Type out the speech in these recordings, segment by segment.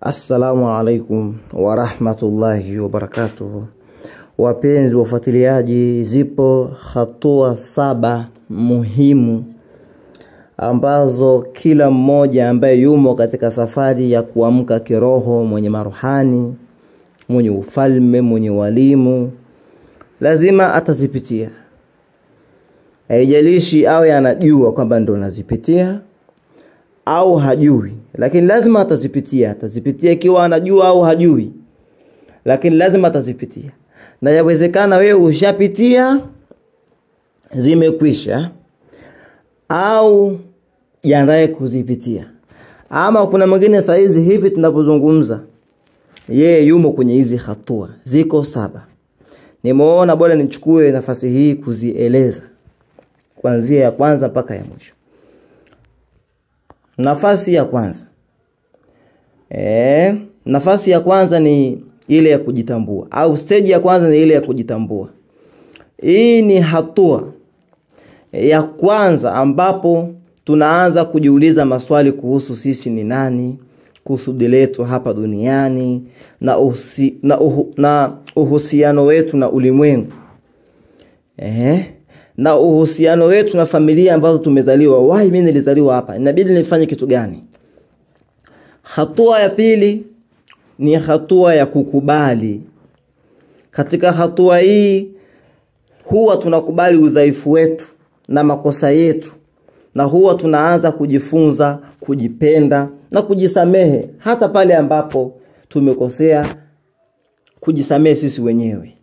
Assalamu alaikum wa rahmatullahi wa barakatuh. Wapenzi wafuatiliaji, zipo hatua 7 muhimu ambazo kila mmoja ambaye yumo katika safari ya kuamka kiroho, mwenye maruhani, mwenye ufalme, mwenye walimu, lazima atazipitia. Haijalishi awe anajua kwamba ndo anazipitia au hajui, lakini lazima atazipitia. Atazipitia ikiwa anajua au hajui, lakini lazima atazipitia. Na yawezekana wewe ushapitia, zimekwisha, au jiandae kuzipitia. Ama kuna mwingine saizi hivi tunapozungumza, yeye yumo kwenye hizi hatua, ziko 7. Nimeona bora nichukue nafasi hii kuzieleza kuanzia ya kwanza mpaka ya mwisho. Nafasi ya kwanza. Nafasi ya kwanza ni ile ya kujitambua, au stage ya kwanza ni ile ya kujitambua. Hii ni hatua ya kwanza ambapo tunaanza kujiuliza maswali kuhusu sisi ni nani, kusudi letu hapa duniani, na uhusiano wetu na ulimwengu. Na uhusiano wetu na familia ambazo tumezaliwa. Why mimi nilizaliwa hapa? Inabidi nifanye kitu gani? Hatua ya pili ni hatua ya kukubali. Katika hatua hii huwa tunakubali udhaifu wetu na makosa yetu, na huwa tunaanza kujifunza kujipenda na kujisamehe hata pale ambapo tumekosea, kujisamehe sisi wenyewe.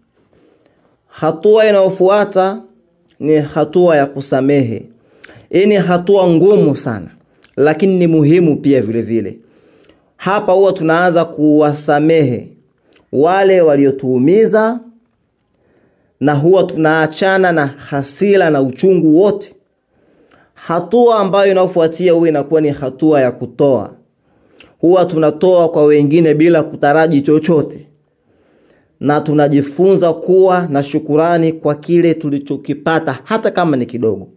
Hatua inayofuata ni hatua ya kusamehe. Hii ni hatua ngumu sana, lakini ni muhimu pia vile vile. Hapa huwa tunaanza kuwasamehe wale waliotuumiza, na huwa tunaachana na hasira na uchungu wote. Hatua ambayo inayofuatia huwa inakuwa ni hatua ya kutoa. Huwa tunatoa kwa wengine bila kutaraji chochote, na tunajifunza kuwa na shukurani kwa kile tulichokipata hata kama ni kidogo.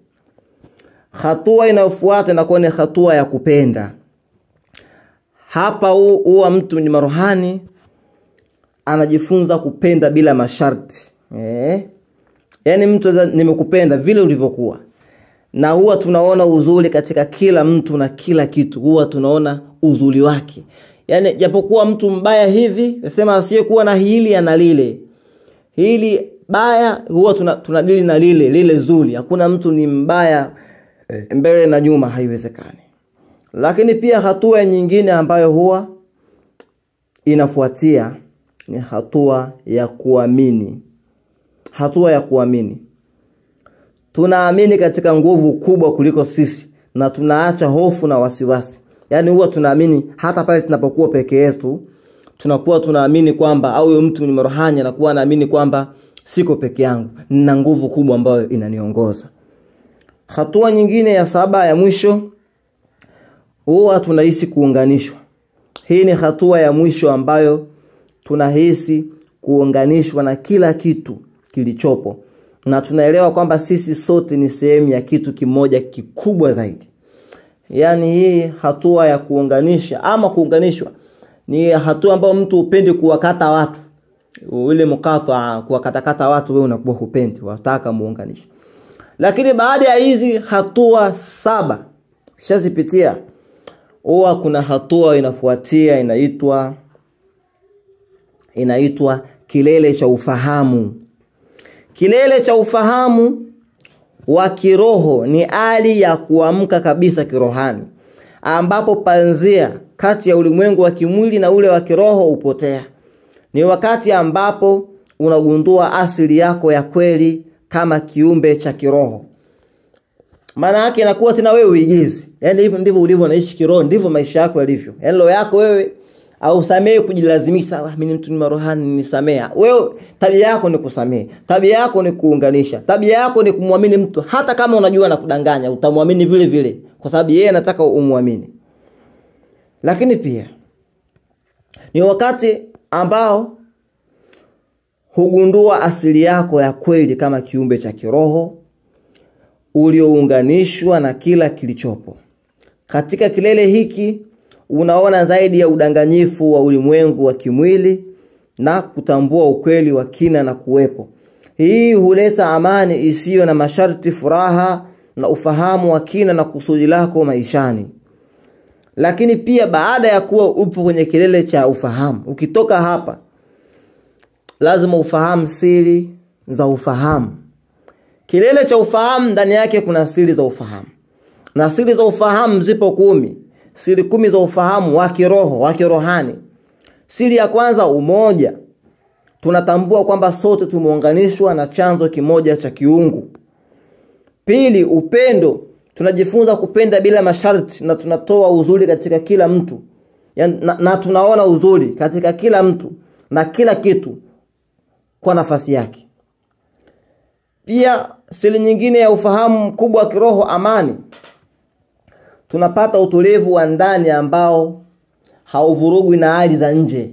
Hatua inayofuata inakuwa ni hatua ya kupenda. Hapa huwa mtu ni maruhani anajifunza kupenda bila masharti. Yaani mtu nimekupenda vile ulivyokuwa. Na huwa tunaona uzuri katika kila mtu na kila kitu. Huwa tunaona uzuri wake. Yaani japokuwa mtu mbaya hivi, nasema asiyekuwa na hili ana lile. Hili baya huwa tunadili na lile zuri. Hakuna mtu ni mbaya mbele na nyuma, haiwezekani. Lakini pia hatua nyingine ambayo huwa inafuatia ni hatua ya kuamini. Hatua ya kuamini. Tunaamini katika nguvu kubwa kuliko sisi, na tunaacha hofu na wasiwasi. Yaani huwa tunaamini hata pale tunapokuwa peke yetu, tunakuwa tunaamini kwamba, au huyo mtu ni maruhani anakuwa anaamini kwamba siko peke yangu, nina nguvu kubwa ambayo inaniongoza. Hatua nyingine ya 7 ya mwisho, huwa tunahisi kuunganishwa. Hii ni hatua ya mwisho ambayo tunahisi kuunganishwa na kila kitu kilichopo, na tunaelewa kwamba sisi sote ni sehemu ya kitu kimoja kikubwa zaidi. Yaani hii hatua ya kuunganisha ama kuunganishwa ni hatua ambayo mtu upendi kuwakata watu. Ule mkato kuwakatakata watu, wewe unakuwa hupendi, unataka muunganishe. Lakini baada ya hizi hatua 7 kishazipitia, huwa kuna hatua inafuatia inaitwa kilele cha ufahamu. Kilele cha ufahamu wa kiroho ni hali ya kuamka kabisa kirohani, ambapo panzia kati ya ulimwengu wa kimwili na ule wa kiroho upotea. Ni wakati ambapo unagundua asili yako ya kweli kama kiumbe cha kiroho. Maana yake inakuwa tena wewe uigizi. Yaani hivyo ndivyo ulivyo unaishi kiroho, ndivyo maisha yako yalivyo. Yaani roho yako wewe au samehe kujilazimisha, mimi mtu ni marohani nisamea. Wewe tabia yako ni kusamehe. Tabia yako ni kuunganisha. Tabia yako ni kumwamini mtu hata kama unajua anakudanganya, utamwamini vile vile kwa sababu yeye anataka umwamini. Lakini pia ni wakati ambao hugundua asili yako ya kweli kama kiumbe cha kiroho uliounganishwa na kila kilichopo. Katika kilele hiki unaona zaidi ya udanganyifu wa ulimwengu wa kimwili na kutambua ukweli wa kina na kuwepo. Hii huleta amani isiyo na masharti, furaha na ufahamu wa kina na kusudi lako maishani. Lakini pia baada ya kuwa upo kwenye kilele cha ufahamu, ukitoka hapa lazima ufahamu siri za ufahamu. Kilele cha ufahamu ndani yake kuna siri za ufahamu. Na siri za ufahamu zipo 10. Siri 10 za ufahamu wa kiroho, wa kirohani. Siri ya kwanza, umoja. Tunatambua kwamba sote tumeunganishwa na chanzo kimoja cha kiungu. Pili, upendo. Tunajifunza kupenda bila masharti na tunatoa uzuri katika kila mtu. Na tunaona uzuri katika kila mtu na kila kitu kwa nafasi yake. Pia siri nyingine ya ufahamu mkubwa wa kiroho, amani. Tunapata utulivu wa ndani ambao hauvurugwi na hali za nje.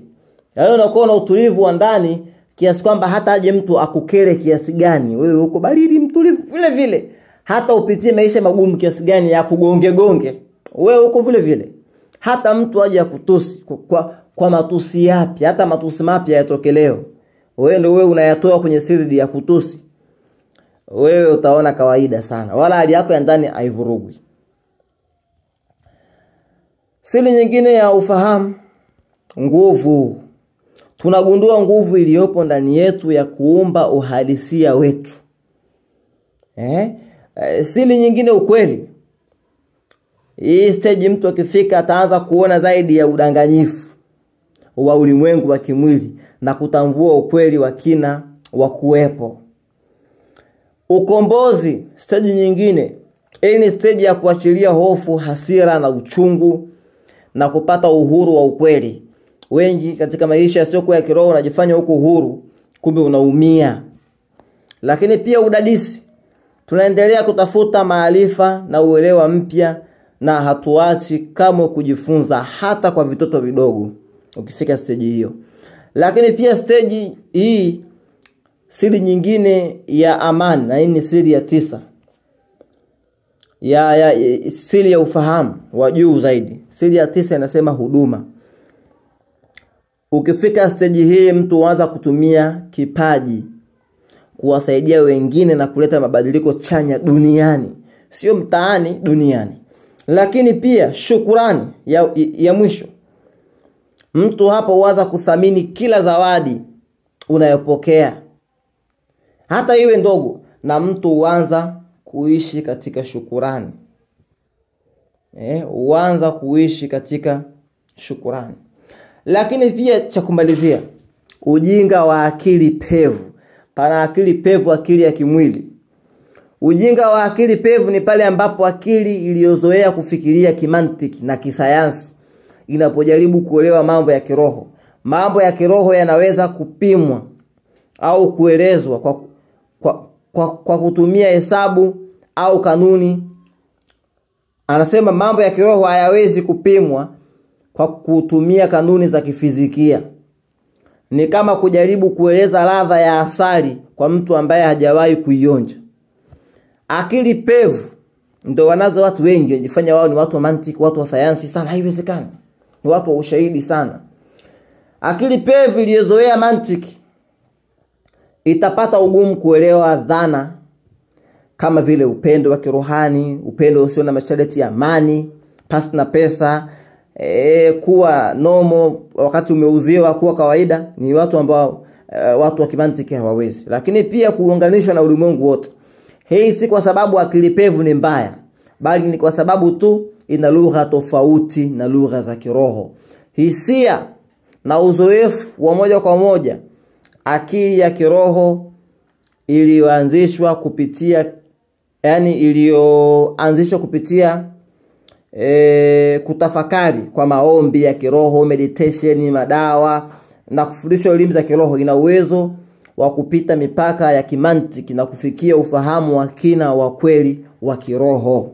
Yaani unakuwa na utulivu wa ndani kiasi kwamba hata aje mtu akukere kiasi gani, wewe uko baridi mtulivu vile vile. Hata upitie maisha magumu kiasi gani ya kugonge, wewe uko vile vile. Hata mtu aje akutusi kwa matusi yapi, hata matusi mapya yatoke leo, wewe unayatoa kwenye siri ya kutusi, wewe utaona kawaida sana, wala hali yako ya ndani haivurugwi. Siri nyingine ya ufahamu, nguvu. Tunagundua nguvu iliyopo ndani yetu ya kuumba uhalisia wetu. Siri nyingine, ukweli. Hii stage mtu akifika ataanza kuona zaidi ya udanganyifu wa ulimwengu wa kimwili na kutambua ukweli wa kina wa kuwepo. Ukombozi, stage nyingine. Hii ni stage ya kuachilia hofu, hasira na uchungu na kupata uhuru wa ukweli. Wengi katika maisha yasiyokuwa ya kiroho unajifanya uko huru, kumbe unaumia. Lakini pia udadisi. Tunaendelea kutafuta maarifa na uelewa mpya na hatuachi kamwe kujifunza hata kwa vitoto vidogo ukifika stage hiyo. Lakini pia stage hii, siri nyingine ya amani, na hii ni siri ya 9. Siri ya ufahamu wa juu zaidi. Siri ya 9 inasema huduma. Ukifika stage hii mtu huanza kutumia kipaji kuwasaidia wengine na kuleta mabadiliko chanya duniani, sio mtaani, duniani. Lakini pia shukrani ya mwisho. Mtu hapo huanza kuthamini kila zawadi unayopokea, hata iwe ndogo, na mtu huanza kuishi katika shukrani. Huanza kuishi katika shukrani. Lakini pia cha kumalizia, ujinga wa akili pevu. Pana akili pevu, akili ya kimwili. Ujinga wa akili pevu ni pale ambapo akili iliyozoea kufikiria kimantiki na kisayansi inapojaribu kuelewa mambo ya kiroho. Mambo ya kiroho yanaweza kupimwa au kuelezwa kwa kutumia hesabu au kanuni. Anasema mambo ya kiroho hayawezi kupimwa kwa kutumia kanuni za kifizikia. Ni kama kujaribu kueleza ladha ya asali kwa mtu ambaye hajawahi kuionja. Akili pevu ndio wanazo watu wengi wajifanya wao ni watu wa mantiki, watu wa sayansi sana. Haiwezekani. Ni watu wa ushahidi sana. Akili pevu iliyozoea mantiki itapata ugumu kuelewa dhana kama vile upendo wa kirohani, upendo usio na masharti ya amani, pasi na pesa, kuwa nomo wakati umeuziwa kuwa kawaida. Ni watu ambao watu wa kimantiki hawawezi. Lakini pia kuunganishwa na ulimwengu wote. Hii si kwa sababu akili pevu ni mbaya, bali ni kwa sababu tu ina lugha tofauti na lugha za kiroho, hisia na uzoefu wa moja kwa moja. Akili ya kiroho iliyoanzishwa kupitia kutafakari kwa maombi ya kiroho, meditation, madawa na kufundishwa elimu za kiroho, ina uwezo wa kupita mipaka ya kimantiki na kufikia ufahamu wa kina wa kweli wa kiroho.